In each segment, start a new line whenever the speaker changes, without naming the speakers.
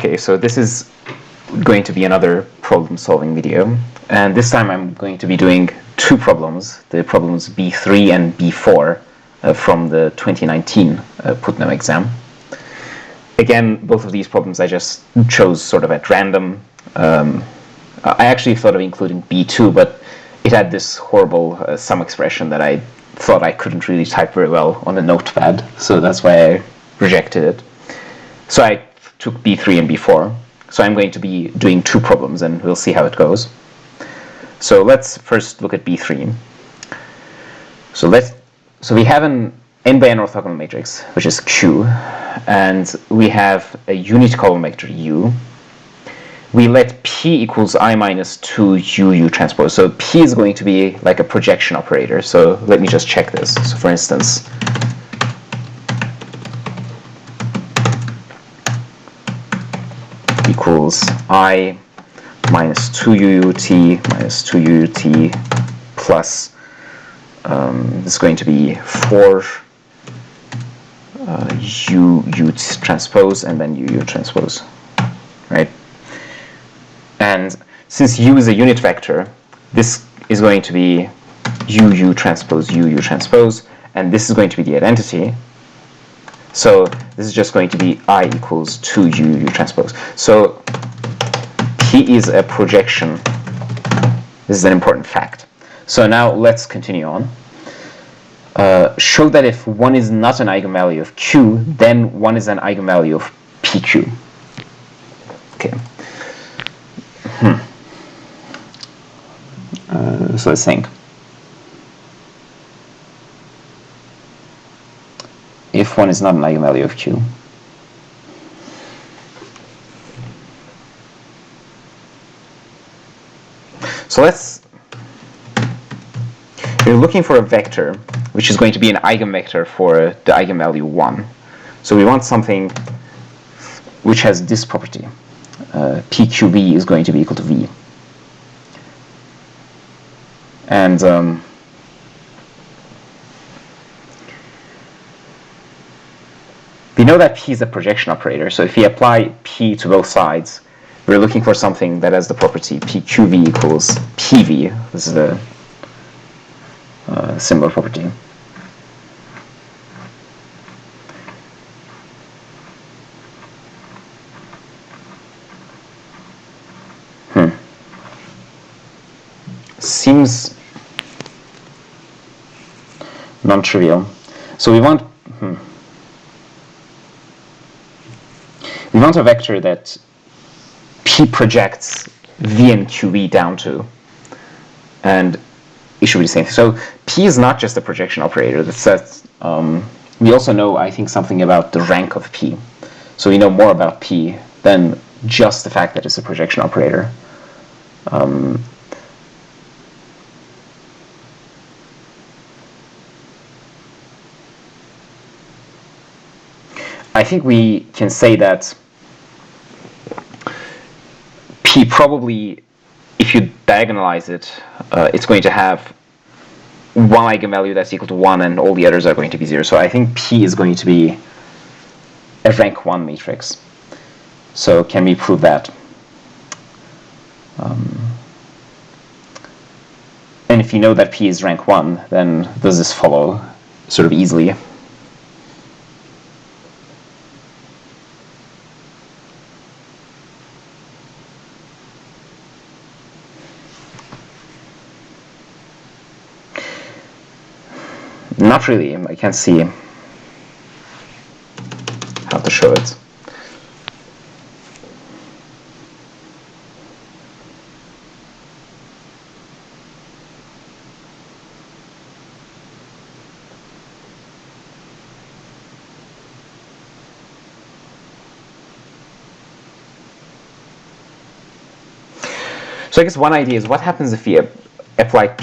Okay, so this is going to be another problem-solving video, and this time I'm going to be doing two problems, the problems B3 and B4 from the 2019 Putnam exam. Again, both of these problems I just chose sort of at random. I actually thought of including B2, but it had this horrible sum expression that I thought I couldn't really type very well on a notepad, so that's why I rejected it. So I took B3 and B4. So I'm going to be doing two problems, and we'll see how it goes. So let's first look at B3. So we have an n by n orthogonal matrix, which is Q, and we have a unit column vector U. We let P equals I minus 2 U transpose. So P is going to be like a projection operator. So let me just check this. So for instance, equals I minus 2 UUT minus 2 UUT plus, this is going to be 4 UU transpose and then UU transpose, right? And since U is a unit vector, this is going to be UU transpose, and this is going to be the identity. So this is just going to be I equals 2 UU transpose. So P is a projection. This is an important fact. So now let's continue on. Show that if 1 is not an eigenvalue of Q, then 1 is an eigenvalue of PQ. Okay. So let's think. If 1 is not an eigenvalue of Q. So we're looking for a vector which is going to be an eigenvector for the eigenvalue 1. So we want something which has this property. PQV is going to be equal to V. And we know that P is a projection operator, so if we apply P to both sides, we're looking for something that has the property PQV equals PV. This is the similar property. Seems non-trivial. So we want a vector that P projects V and QV down to, and it should be the same. So P is not just a projection operator. We also know, I think, something about the rank of P. So we know more about P than just the fact that it's a projection operator. I think we can say that P probably, if you diagonalize it, it's going to have one eigenvalue that's equal to 1 and all the others are going to be 0. So I think P is going to be a rank 1 matrix. So can we prove that? And if you know that P is rank 1, then does this follow sort of easily? Not really. I can't see how to show it. So I guess one idea is what happens if you apply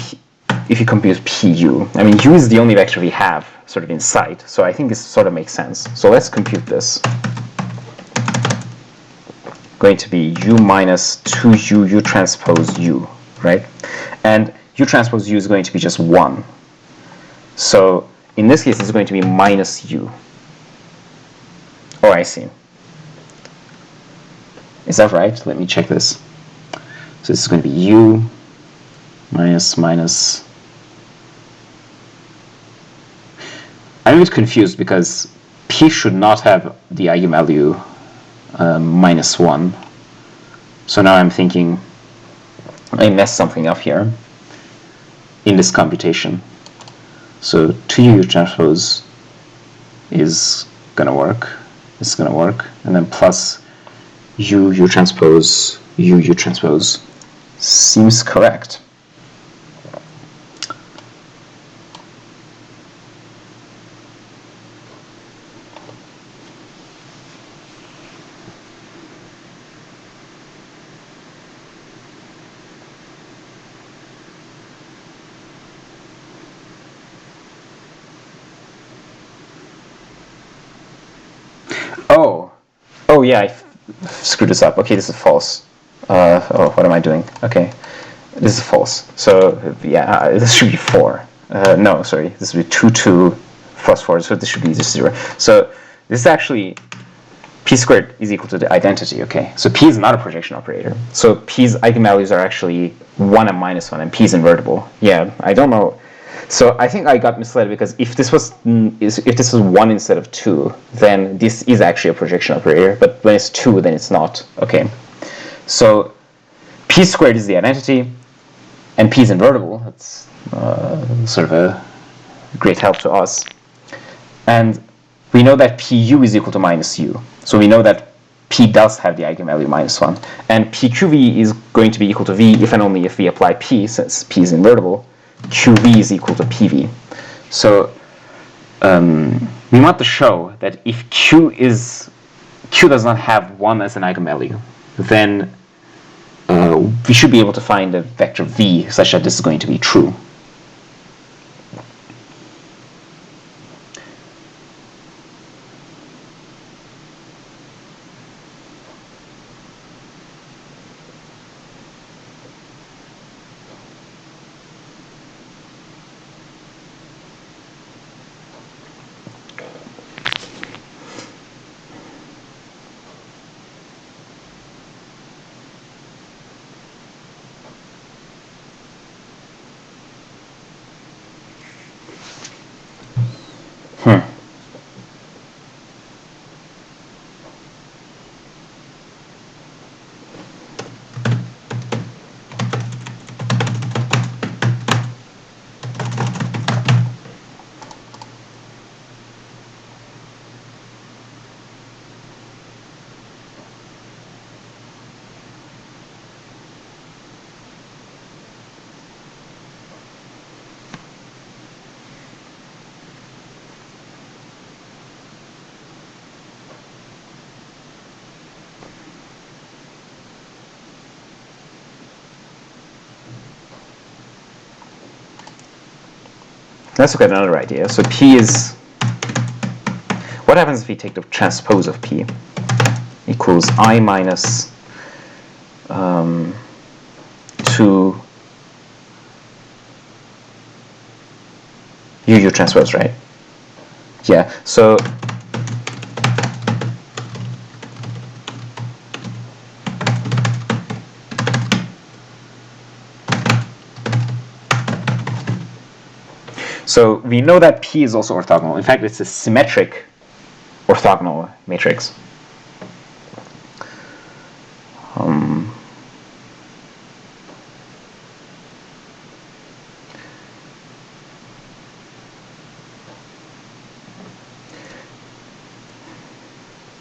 if you compute PU. I mean, U is the only vector we have sort of in sight, so I think this sort of makes sense. So let's compute this. Going to be U minus 2 U transpose U, right? And U transpose U is going to be just 1. So in this case, it's going to be minus U. Oh, I see. Is that right? Let me check this. So this is going to be u minus minus. I'm a bit confused because p should not have the eigenvalue -1. So now I'm thinking I messed something up here in this computation. So 2u transpose is going to work. It's going to work. And then plus u transpose, u transpose seems correct. Oh yeah, I screwed this up. Okay, this is false. Oh, what am I doing? Okay, this is false. So yeah, this should be 4. No, sorry, this would be 2 plus 4. So this should be just 0. So this is actually p squared is equal to the identity. Okay, so p is not a projection operator. So p's eigenvalues are actually 1 and -1, and p is invertible. Yeah, I don't know. So I think I got misled because if this was 1 instead of 2, then this is actually a projection operator. But when it's 2, then it's not. Okay. So p squared is the identity, and p is invertible. That's sort of a great help to us. And we know that pu is equal to -u. So we know that p does have the eigenvalue -1. And pqv is going to be equal to v if and only if we apply p, since p is invertible. QV is equal to PV. So we want to show that if Q does not have 1 as an eigenvalue, then we should be able to find a vector V such that this is going to be true. Let's look at another idea. So P is, what happens if we take the transpose of P equals I minus 2 u transpose, right? Yeah, so we know that P is also orthogonal. In fact, it's a symmetric orthogonal matrix.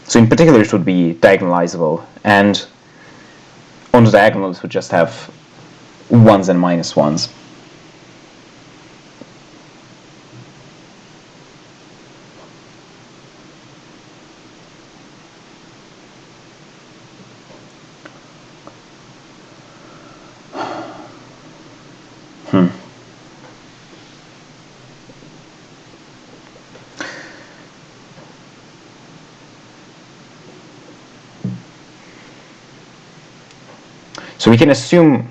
So in particular, it would be diagonalizable, and on the diagonal, it would just have 1s and -1s. So we can assume,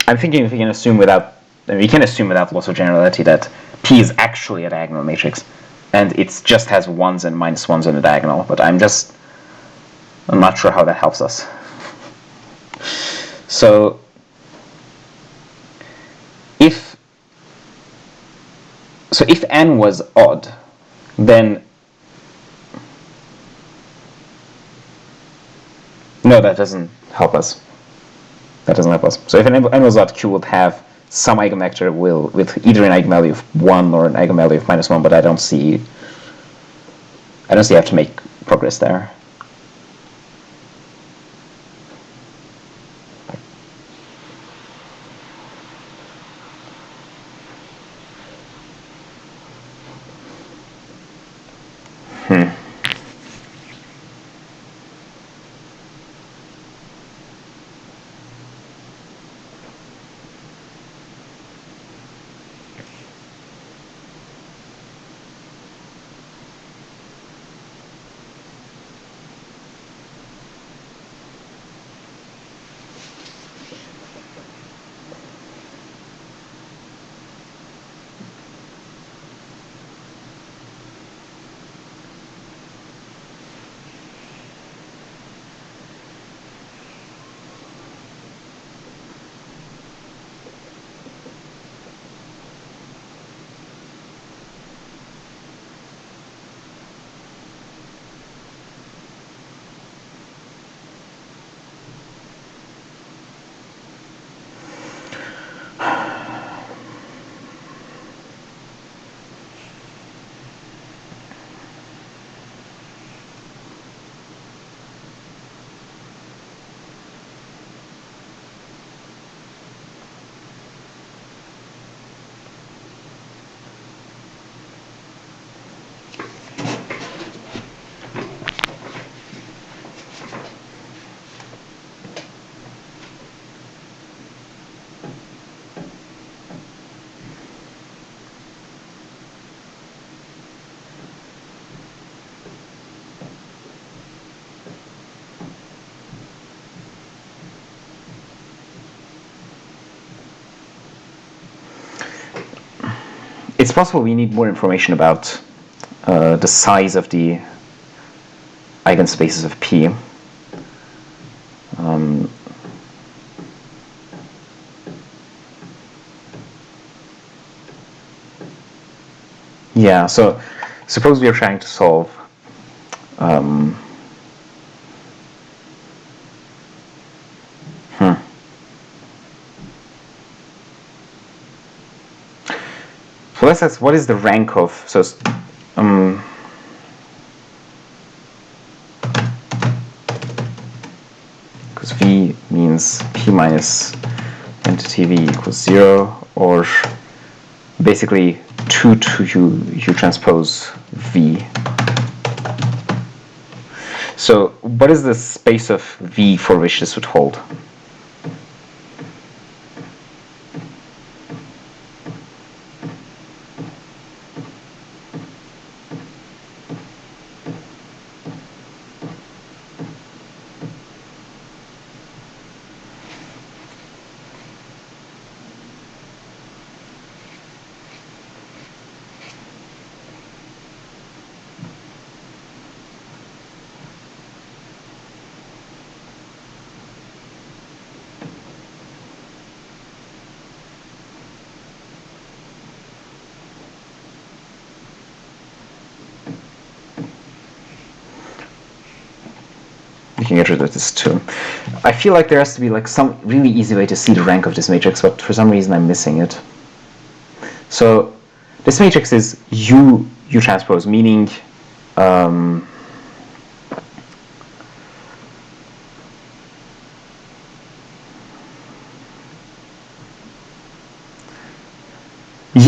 I'm thinking if we can assume without loss of generality that P is actually a diagonal matrix, and it just has 1s and -1s in the diagonal. But I'm just I'm not sure how that helps us. So if n was odd, then no, that doesn't help us. That doesn't help us. So if n was odd, Q would have some eigenvector with either an eigenvalue of 1 or an eigenvalue of -1, but I don't see I have to make progress there. It's possible we need more information about the size of the eigenspaces of P. Yeah, so suppose we are trying to solve So let's ask, what is the rank of, because V means P minus entity V equals 0, or basically 2 to U transpose V. So what is the space of V for which this would hold? We can get rid of this too. I feel like there has to be like some really easy way to see the rank of this matrix, but for some reason I'm missing it. So this matrix is U transpose, meaning yeah,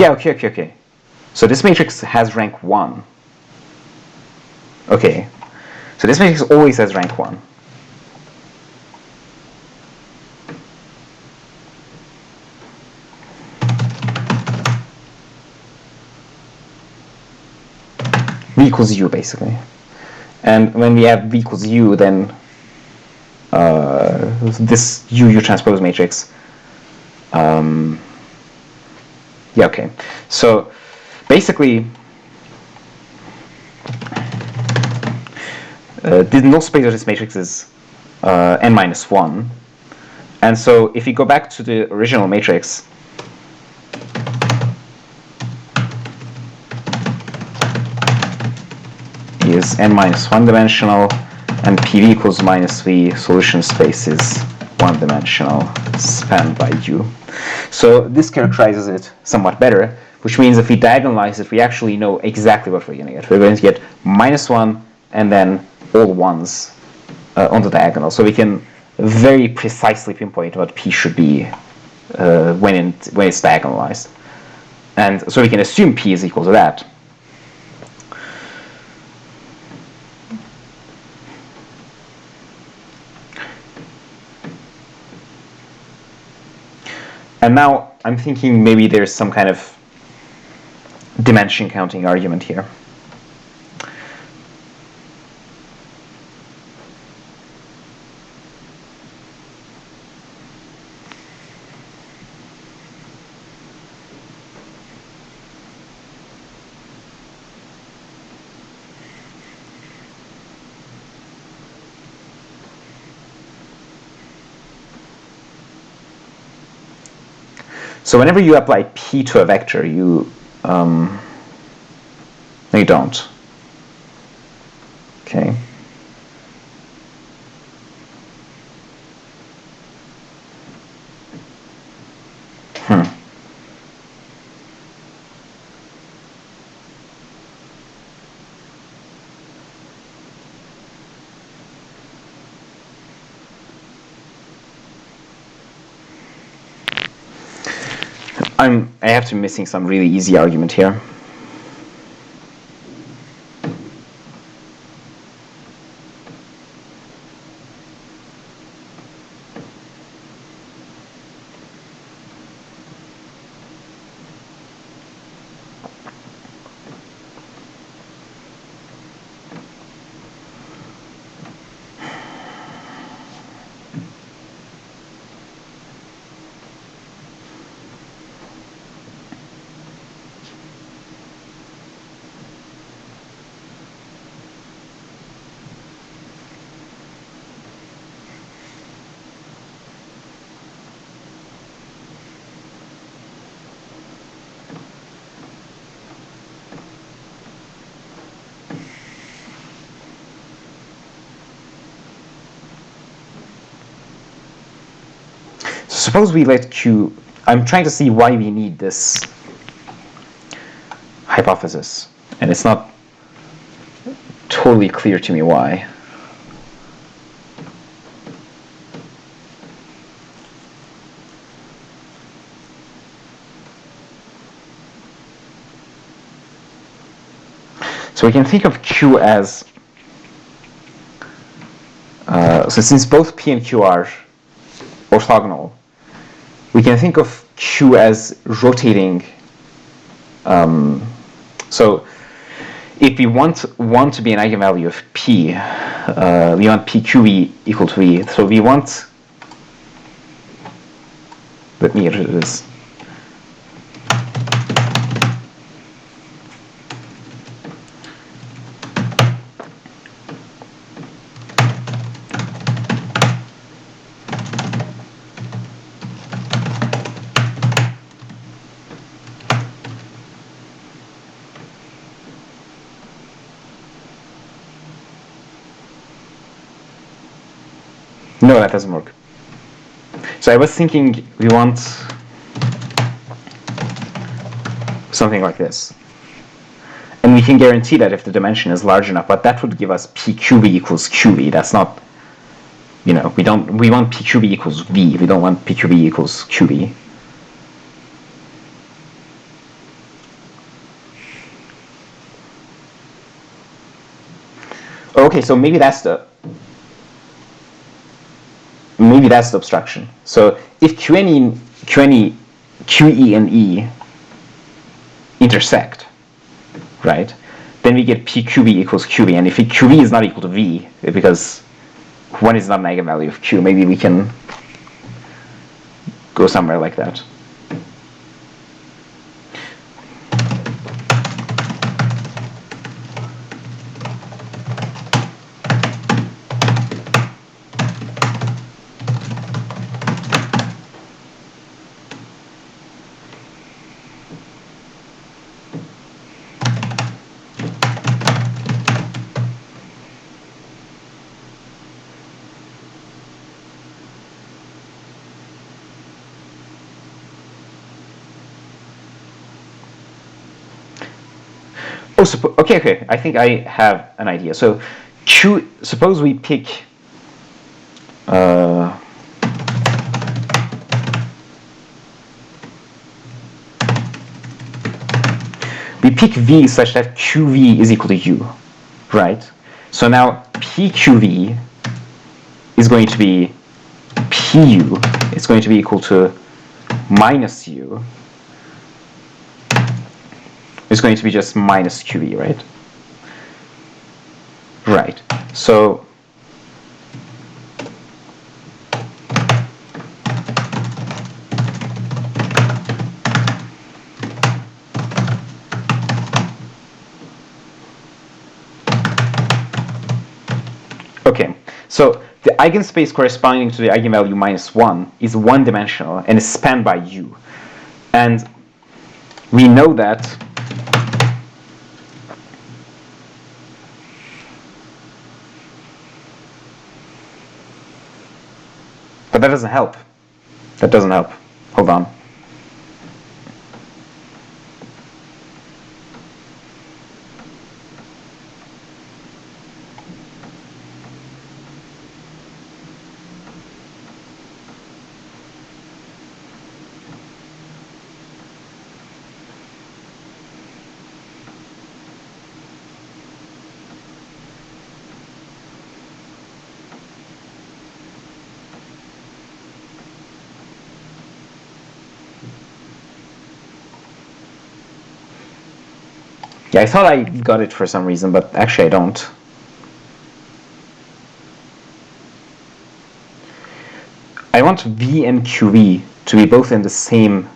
okay. So this matrix has rank 1. Okay. So this matrix always has rank 1. V equals U, basically. And when we have V equals U, then this U transpose matrix, yeah, okay. So basically, the null space of this matrix is n minus 1. And so if we go back to the original matrix, is n minus 1 dimensional, and PV equals minus V, solution space is 1 dimensional, spanned by U. So this characterizes it somewhat better, which means if we diagonalize it, we actually know exactly what we're going to get. We're going to get minus 1 and then all 1s on the diagonal. So we can very precisely pinpoint what P should be when it's diagonalized. And so we can assume P is equal to that. And now I'm thinking maybe there's some kind of dimension counting argument here. So whenever you apply P to a vector, you no, you don't. Okay. I have to be missing some really easy argument here. Suppose we let Q, I'm trying to see why we need this hypothesis, and it's not totally clear to me why. So we can think of Q as, so since both P and Q are orthogonal, we can think of Q as rotating. So if we want to be an eigenvalue of P, we want PQV equal to V. So we want, let me get rid of this. No, that doesn't work. So I was thinking we want something like this. And we can guarantee that if the dimension is large enough, but that would give us PQV equals QV. That's not, we want PQV equals V. We don't want PQV equals QV. Okay, so maybe that's the obstruction. So if QE and E intersect, right, then we get PQV equals QV. And if QV is not equal to V, because 1 is not an eigenvalue of Q, maybe we can go somewhere like that. Oh, okay. I think I have an idea. So, suppose we pick. We pick v such that qv is equal to u, right? So now pqv is going to be pu. It's going to be equal to minus u. It's going to be just minus qv, right? Right. So okay. So the eigenspace corresponding to the eigenvalue minus 1 is one-dimensional and is spanned by u. And we know that but that doesn't help. That doesn't help. Hold on. Yeah, I thought I got it for some reason, but actually I don't. I want v and qv to be both in the same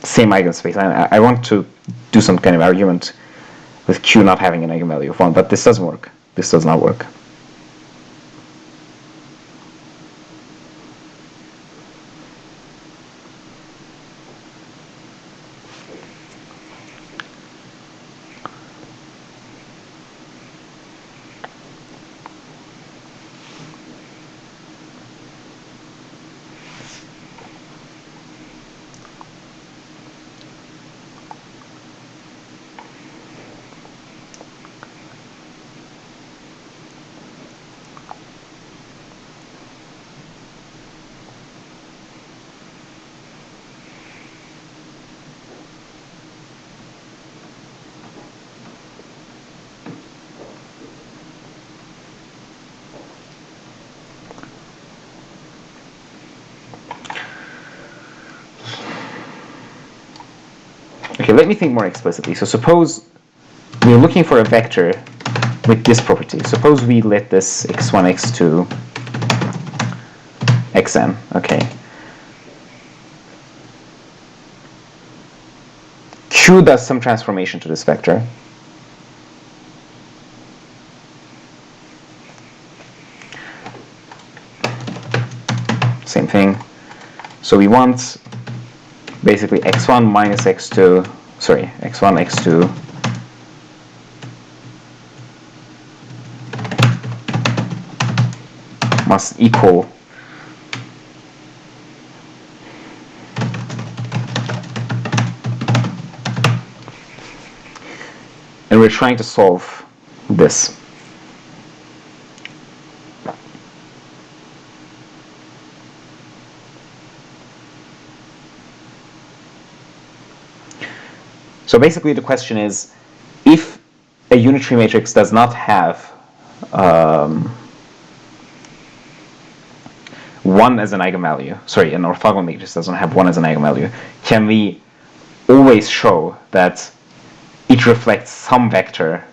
same eigenspace. I want to do some kind of argument with q not having an eigenvalue of 1, but this doesn't work. This does not work. Okay, let me think more explicitly. So suppose we're looking for a vector with this property. Suppose we let this x1, x2, xn, okay. Q does some transformation to this vector. Same thing. So we want basically x1 minus x2, sorry, x1, x2 must equal and we're trying to solve this. So basically the question is, if a unitary matrix does not have 1 as an eigenvalue, sorry, an orthogonal matrix doesn't have 1 as an eigenvalue, can we always show that it reflects some vector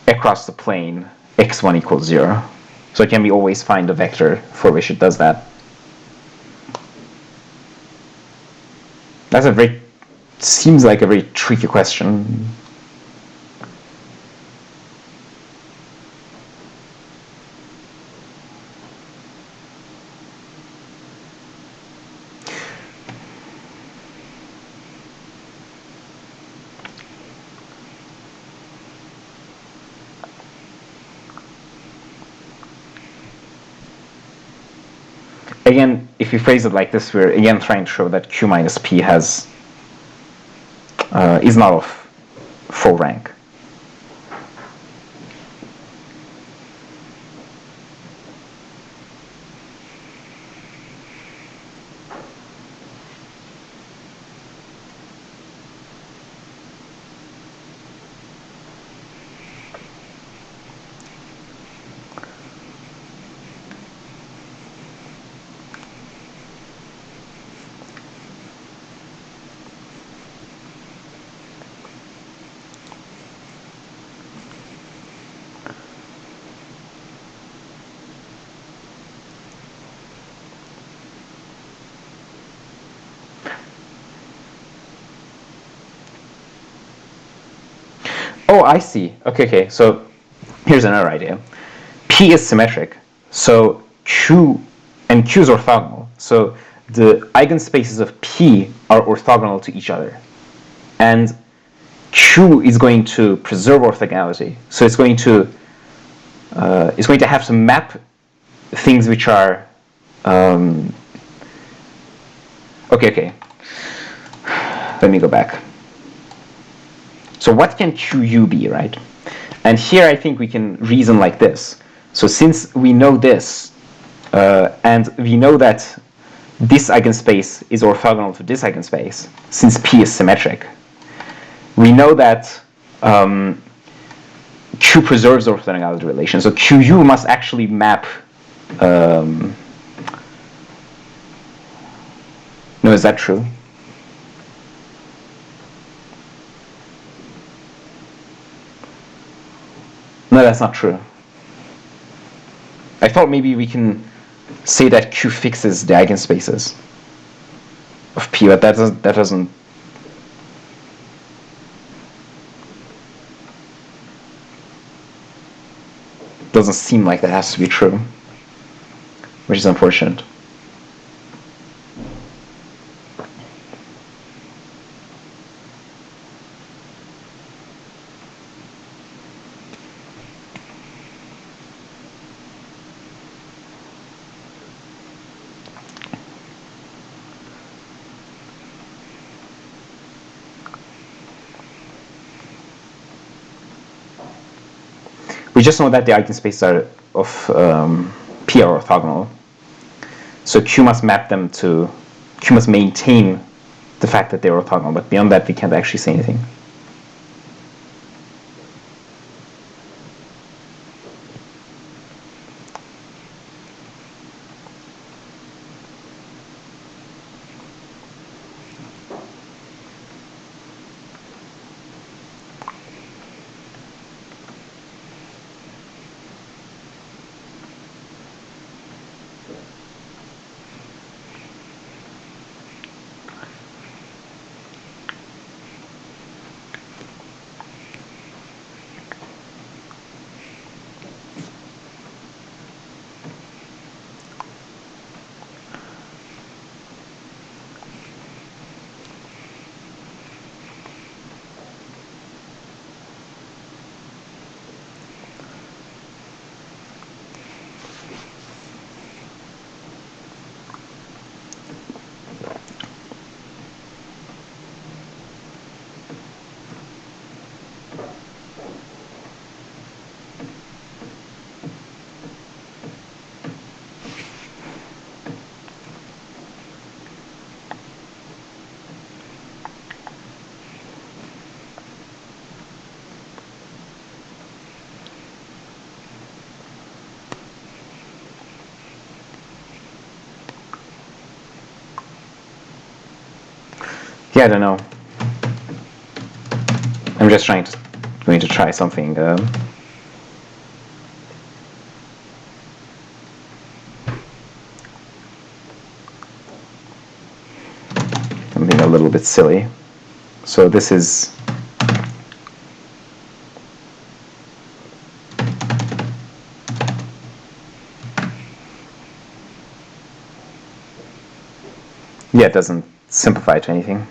across the plane x1 equals 0? So can we always find a vector for which it does that? That's seems like a very tricky question. again, if we phrase it like this, we're again trying to show that Q minus P has is not of full rank. Oh, I see. Okay. So here's another idea. P is symmetric, so Q and Q is orthogonal. So the eigenspaces of P are orthogonal to each other, and Q is going to preserve orthogonality. So it's going to have to map things which are okay. Let me go back. So what can QU be, right? And here I think we can reason like this. So since we know this, and we know that this eigenspace is orthogonal to this eigenspace, since P is symmetric, we know that Q preserves the orthogonality relation. So QU must actually map. No, is that true? No, that's not true. I thought maybe we can say that Q fixes the eigenspaces of P, but that doesn't seem like that has to be true, which is unfortunate. We just know that the eigenspaces are of P are orthogonal. So Q must maintain the fact that they're orthogonal, but beyond that we can't actually say anything. Yeah, I don't know. I'm just going to try something. Something a little bit silly. So this is it doesn't simplify to anything.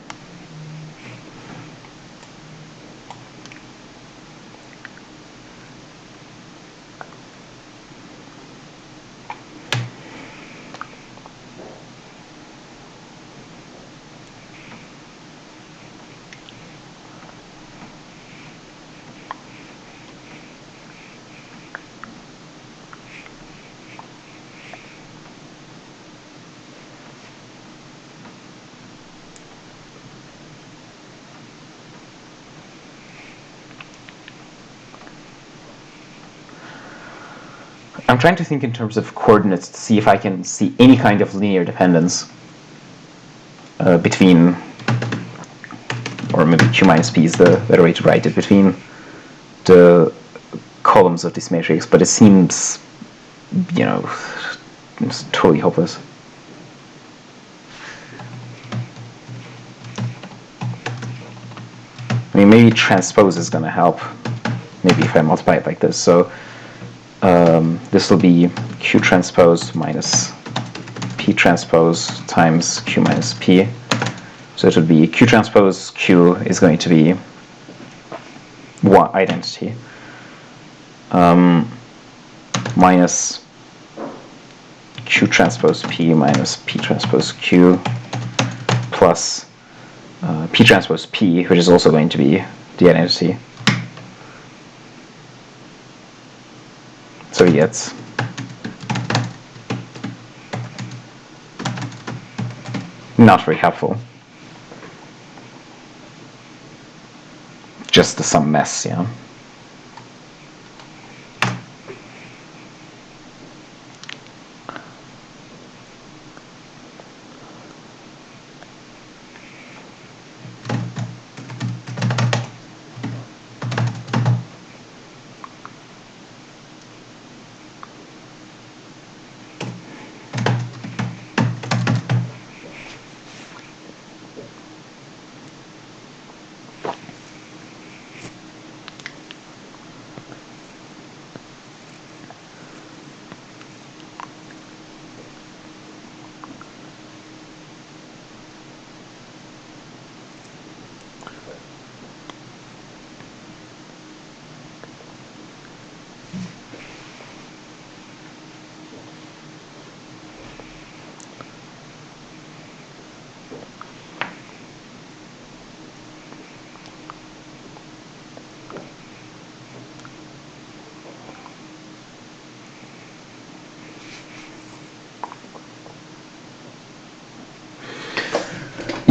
I'm trying to think in terms of coordinates to see if I can see any kind of linear dependence between, or maybe q minus p is the better way to write it, between the columns of this matrix, but it seems, it's totally hopeless. I mean, maybe transpose is going to help. Maybe if I multiply it like this. So this will be q transpose minus p transpose times q minus p. So it would be q transpose q is going to be one identity minus q transpose p minus p transpose q plus p transpose p, which is also going to be the identity. So he gets not very helpful. Just some mess, yeah.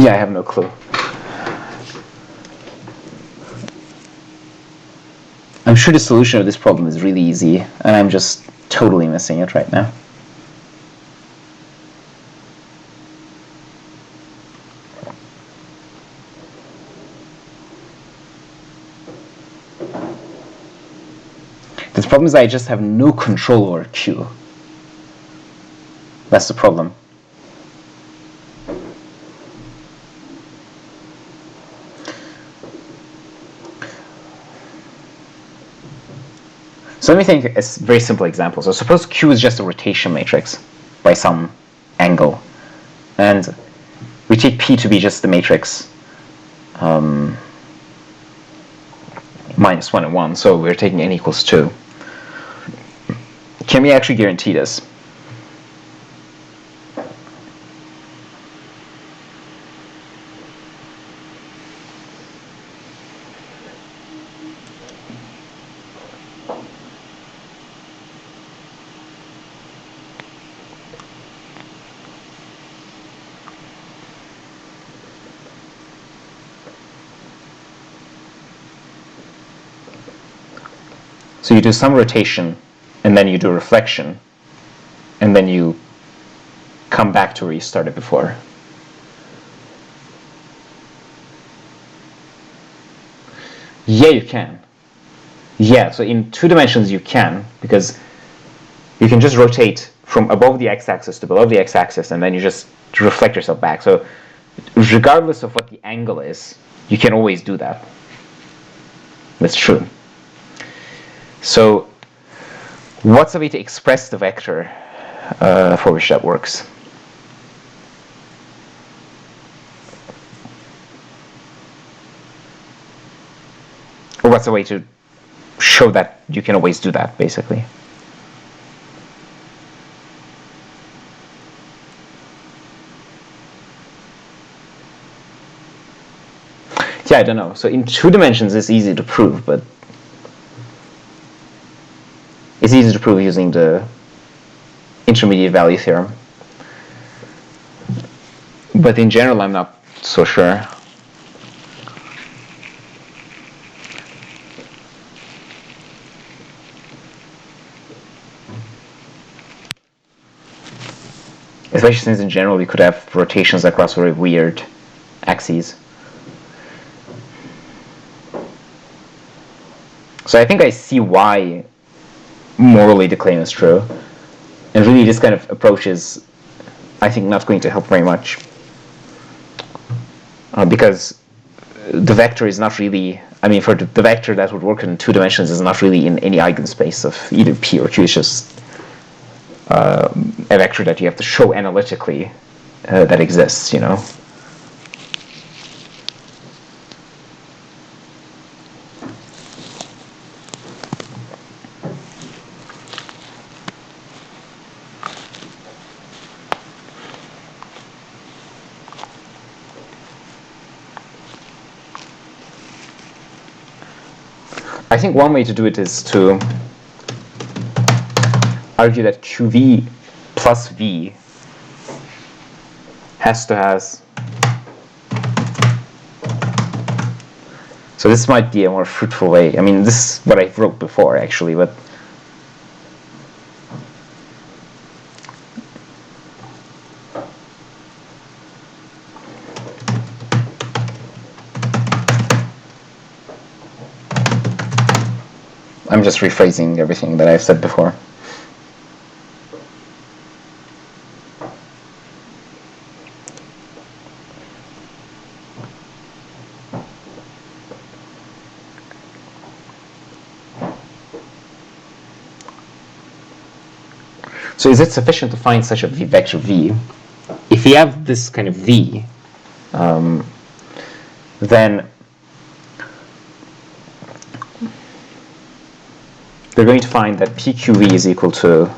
Yeah, I have no clue. I'm sure the solution of this problem is really easy, and I'm just totally missing it right now. The problem is I just have no control over Q. That's the problem. So let me think a very simple example. So suppose Q is just a rotation matrix by some angle, and we take P to be just the matrix minus 1 and 1, so we're taking n equals 2. Can we actually guarantee this? So you do some rotation, and then you do reflection, and then you come back to where you started before. Yeah, you can. Yeah, so in 2 dimensions you can, because you can just rotate from above the x-axis to below the x-axis, and then you just reflect yourself back. So regardless of what the angle is, you can always do that. That's true. So what's the way to express the vector for which that works? Or what's the way to show that you can always do that, basically? Yeah, I don't know. So in 2 dimensions it's easy to prove, but it's easy to prove using the intermediate value theorem. But in general, I'm not so sure. especially since in general we could have rotations across very weird axes. So I think I see why morally the claim is true. And really this kind of approach is, I think, not going to help very much. Because the vector is not really, I mean, for the vector that would work in 2 dimensions is not really in any eigenspace of either P or Q. It's just a vector that you have to show analytically that exists, you know. I think one way to do it is to argue that QV plus V has to has. So this might be a more fruitful way. I mean, this is what I wrote before, actually, but I'm just rephrasing everything that I've said before. So is it sufficient to find such a vector V? If we have this kind of V, then we're going to find that PQV is equal to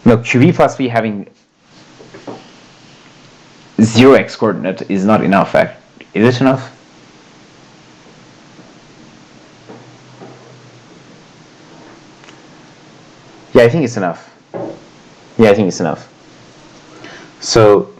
no, QV plus V having 0x coordinate is not enough. Is it enough? Yeah, I think it's enough. Yeah, I think it's enough. So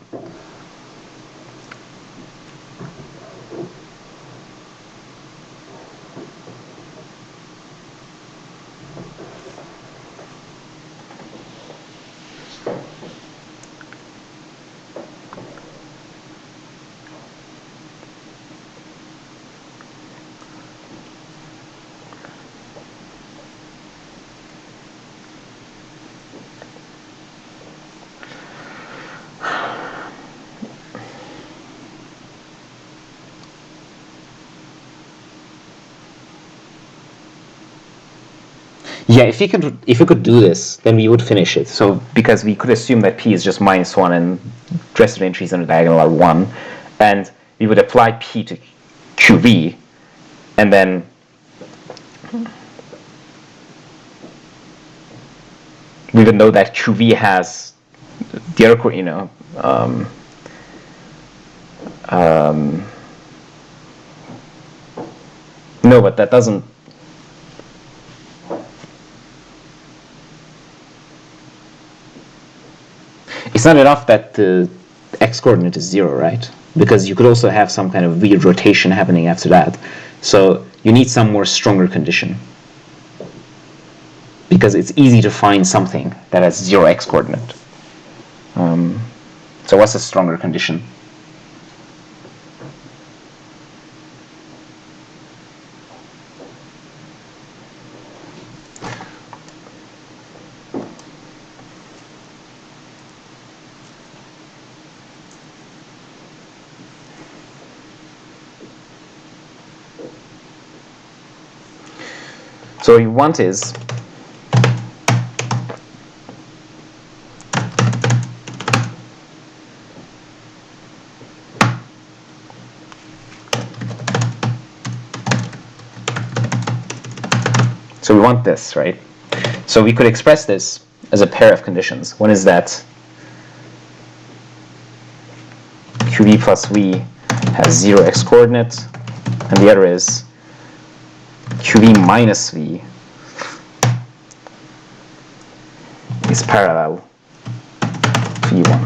yeah, if we could do this, then we would finish it. So because we could assume that P is just -1 and the rest of the entries on the diagonal are 1, and we would apply P to QV, and then we would know that QV has the other, you know, no, but that doesn't. It's not enough that the x coordinate is 0, right? Because you could also have some kind of weird rotation happening after that. So you need some more stronger condition. Because it's easy to find something that has 0x coordinate. So what's a stronger condition? So what you want is so we want this, right? So we could express this as a pair of conditions. One is that QV plus V has 0x coordinate, and the other is QV minus V is parallel to E1.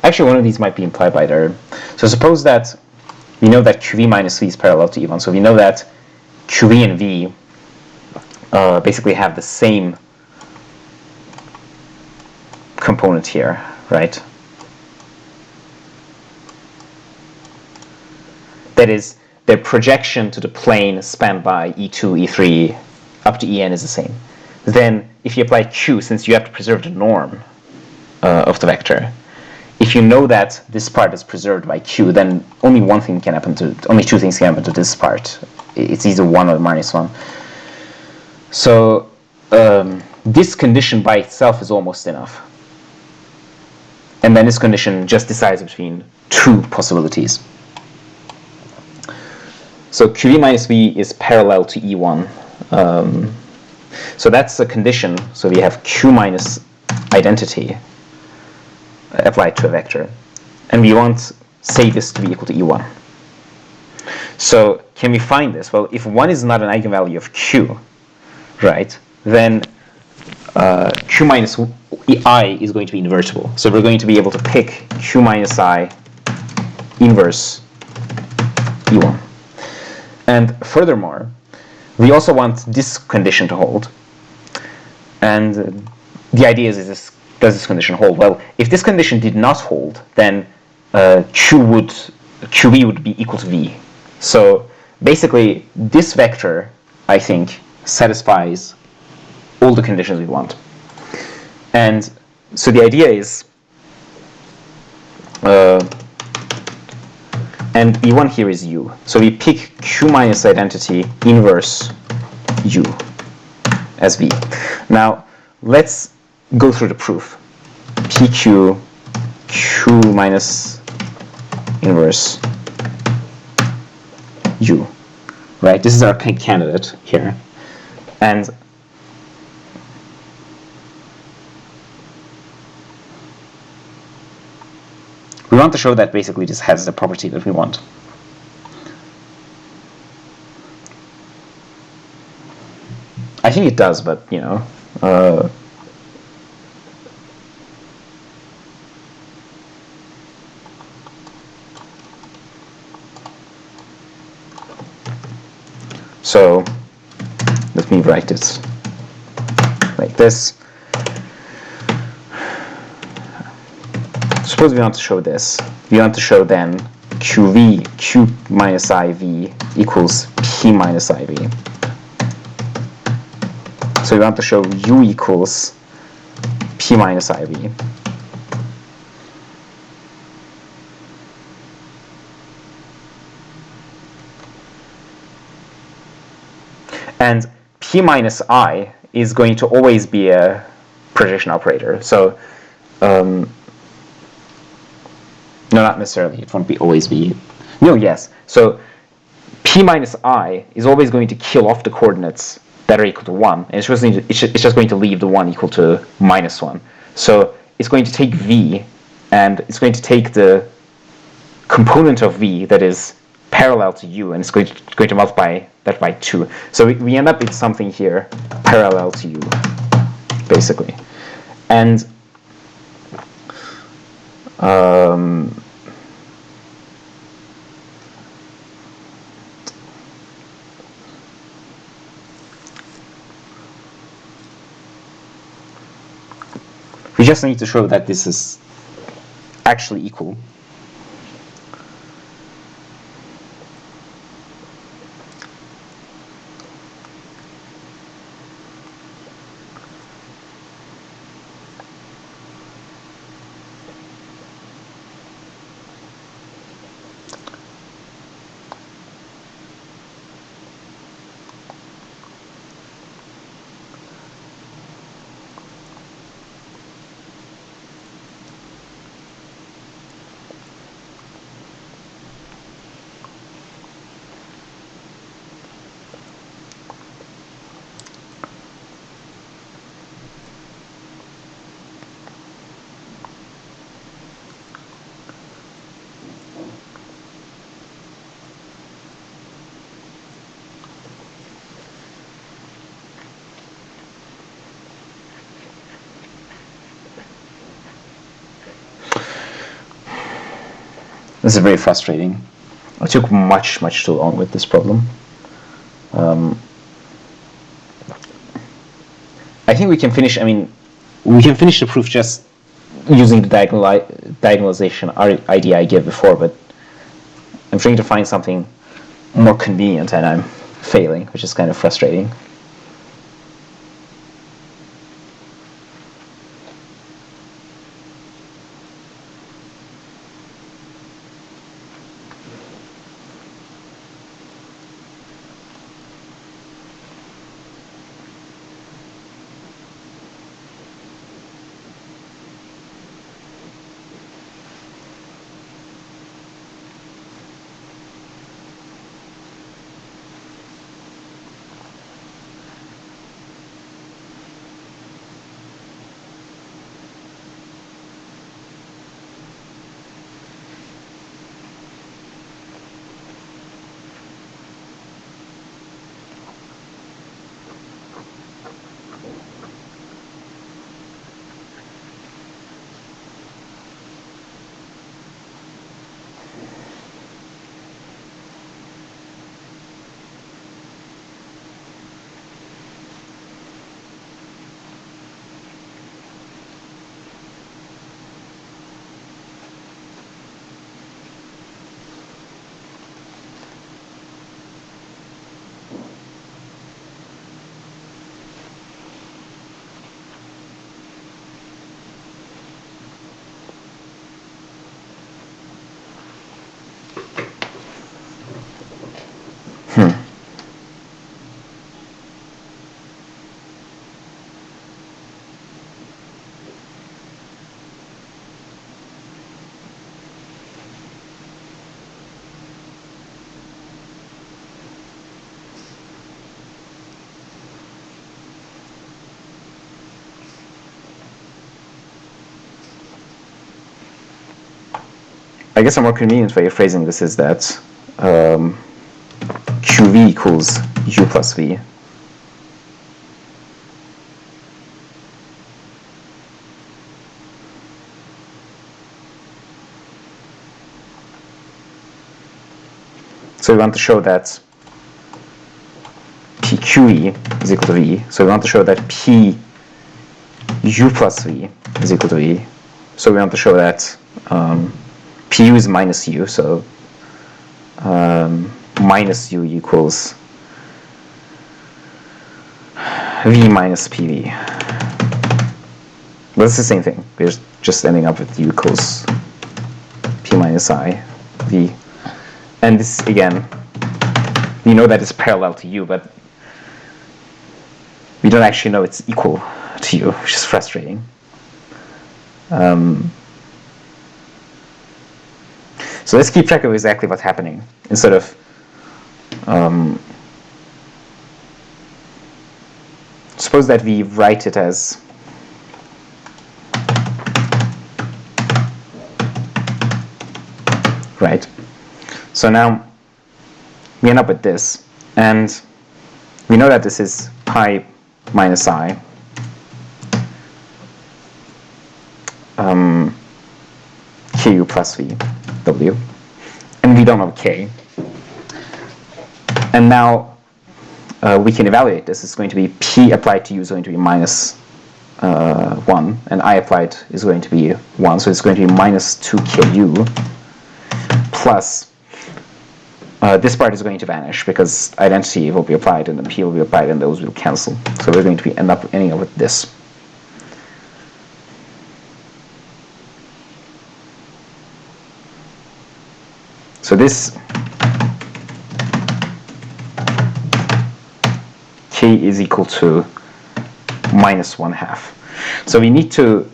Actually, one of these might be implied by there. So suppose that we know that QV minus V is parallel to E1. So we know that QV and V basically have the same component here, right? That is, their projection to the plane spanned by E2, E3, up to En is the same. Then, if you apply Q, since you have to preserve the norm of the vector, if you know that this part is preserved by Q, then only two things can happen to this part. It's either 1 or minus 1. So this condition by itself is almost enough. And then this condition just decides between two possibilities. So QV minus V is parallel to E1. So that's a condition. So we have Q minus identity applied to a vector. And we want, say, this to be equal to E1. So can we find this? Well, if 1 is not an eigenvalue of Q, right, then Q minus I is going to be invertible. So we're going to be able to pick Q minus I inverse E1. And furthermore, we also want this condition to hold. And the idea is does this condition hold? Well, if this condition did not hold, then QV would be equal to V. So basically, this vector, I think, satisfies all the conditions we want. And so the idea is, and E1 here is U. So we pick Q minus identity inverse U as V. Now, let's go through the proof. PQ Q minus inverse U. Right? This is our candidate here. And we want to show that basically this has the property that we want. I think it does, but you know. So let me write it like this. Suppose we want to show this. We want to show then QV, Q minus IV equals P minus IV. So we want to show U equals P minus IV. And P minus I is going to always be a projection operator. So no, not necessarily. It won't be always be. No, yes. So P minus I is always going to kill off the coordinates that are equal to 1. And it's just going to leave the 1 equal to minus 1. So it's going to take V, and it's going to take the component of V that is parallel to U, and it's going to multiply that by 2. So we end up with something here parallel to U, basically. And we just need to show that this is actually equal. This is very frustrating. I took much too long with this problem. I think we can finish, we can finish the proof just using the diagonalization idea I gave before, but I'm trying to find something more convenient and I'm failing, which is kind of frustrating. I guess a more convenient way of phrasing this is that QV equals U plus V. So we want to show that PQE is equal to V. So we want to show that P U plus V is equal to V. So we want to show that PU is minus U, so minus U equals V minus PV. But it's the same thing. We're just ending up with U equals P minus I, V. And this, again, we know that it's parallel to U, but we don't actually know it's equal to U, which is frustrating. So let's keep track of exactly what's happening instead of suppose that we write it as right. So now we end up with this, and we know that this is pi minus I Ku plus V W, and we don't know K. And now we can evaluate this. It's going to be P applied to U is going to be minus 1, and I applied is going to be 1, so it's going to be minus 2Ku plus this part is going to vanish because identity will be applied and then P will be applied and those will cancel. So we're going to ending up with this. So this K is equal to minus 1/2. So we need to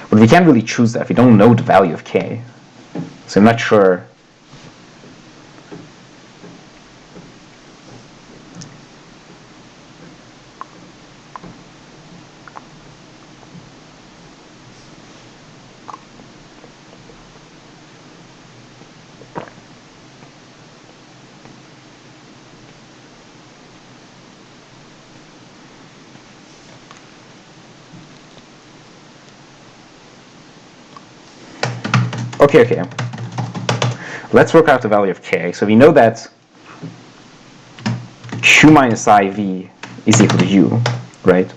but we can't really choose that. We don't know the value of K. So I'm not sure. Okay. Let's work out the value of k. So we know that q minus iv is equal to u, right?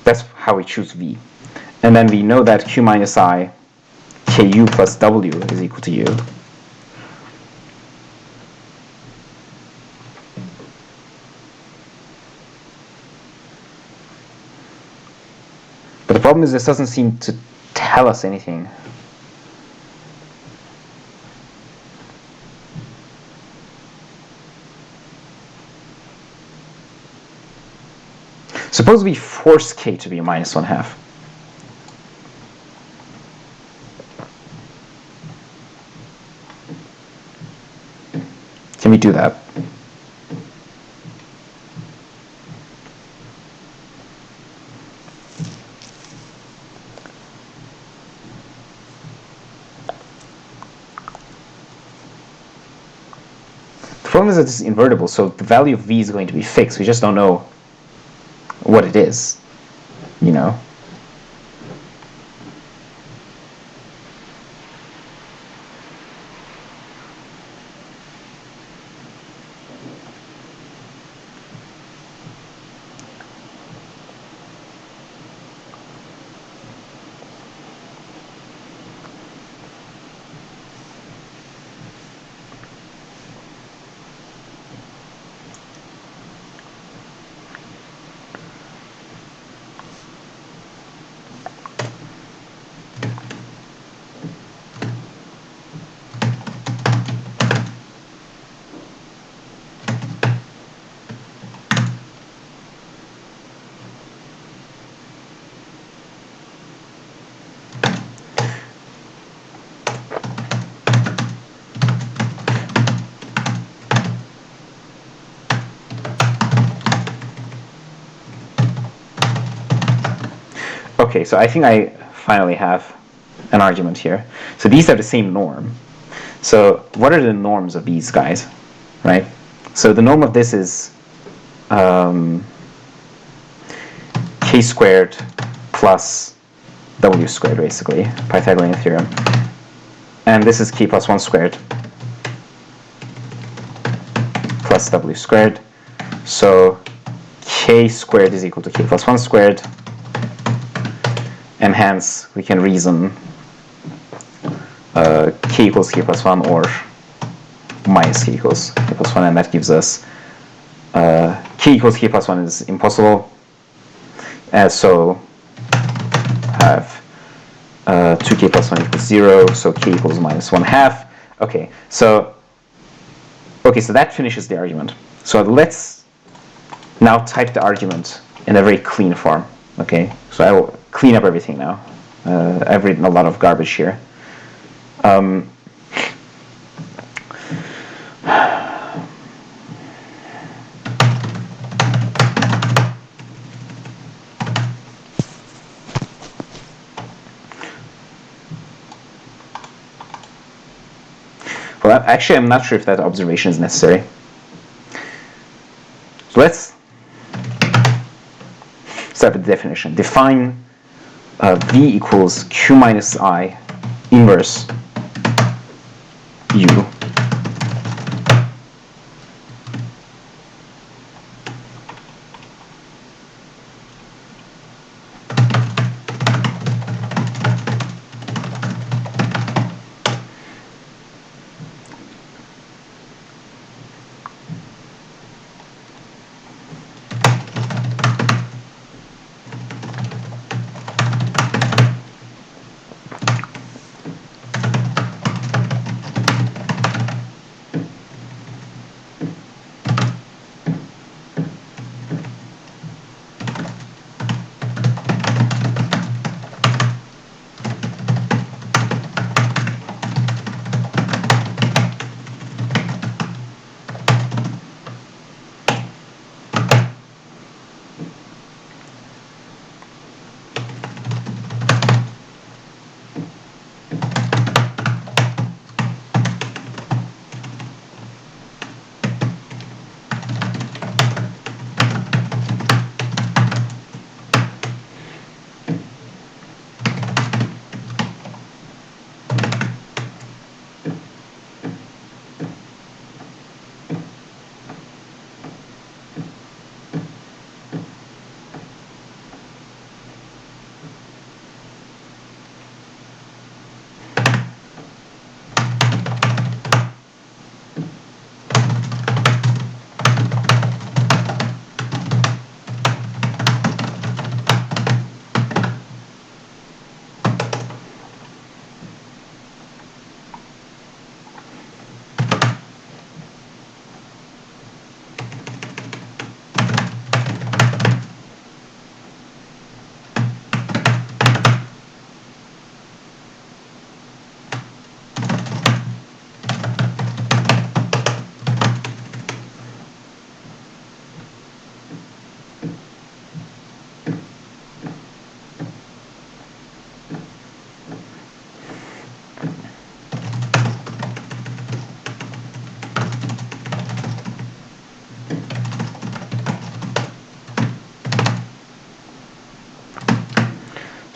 That's how we choose v. And then we know that q minus I ku plus w is equal to u. But the problem is this doesn't seem to tell us anything. Suppose we force k to be minus 1/2. Can we do that? The problem is that it's invertible, so the value of v is going to be fixed. We just don't know what it is, you know? Okay, so I think I finally have an argument here. So these are the same norm. So what are the norms of these guys, right? So the norm of this is k squared plus w squared, basically, Pythagorean theorem. And this is k plus 1 squared plus w squared. So k squared is equal to k plus 1 squared. And hence we can reason k equals k plus 1 or minus k equals k plus 1, and that gives us k equals k plus 1 is impossible, so have 2k plus 1 equals 0, so k equals minus 1/2. Okay, so that finishes the argument. So let's now type the argument in a very clean form. Okay, so I will clean up everything now. I've written a lot of garbage here. Well, actually, I'm not sure if that observation is necessary. So let's start with the definition. Define v equals q minus I inverse u.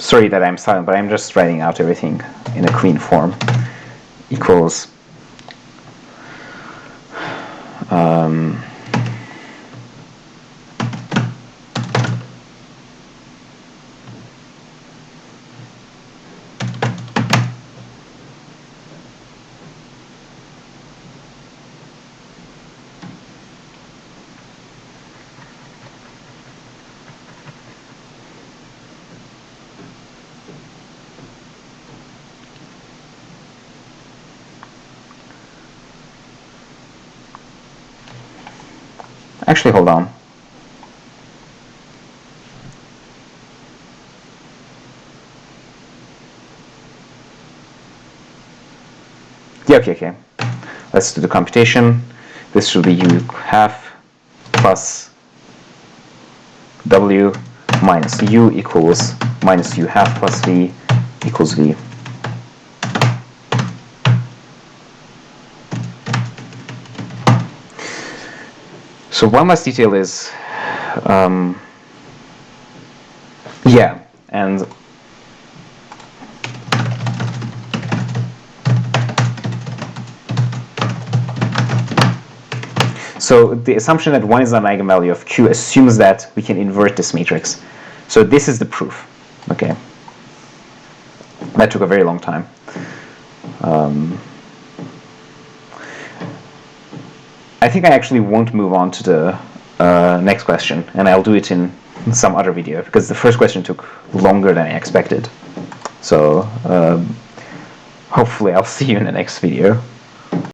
sorry that I'm silent, but I'm just writing out everything in a clean form, equals actually, hold on. Yeah, okay. Let's do the computation. This should be u half plus w minus u equals minus u half plus v equals v. So one last detail is, yeah, and so the assumption that 1 is an eigenvalue of Q assumes that we can invert this matrix. So this is the proof, okay? That took a very long time. I think I actually won't move on to the next question, and I'll do it in some other video, because the first question took longer than I expected. So hopefully I'll see you in the next video.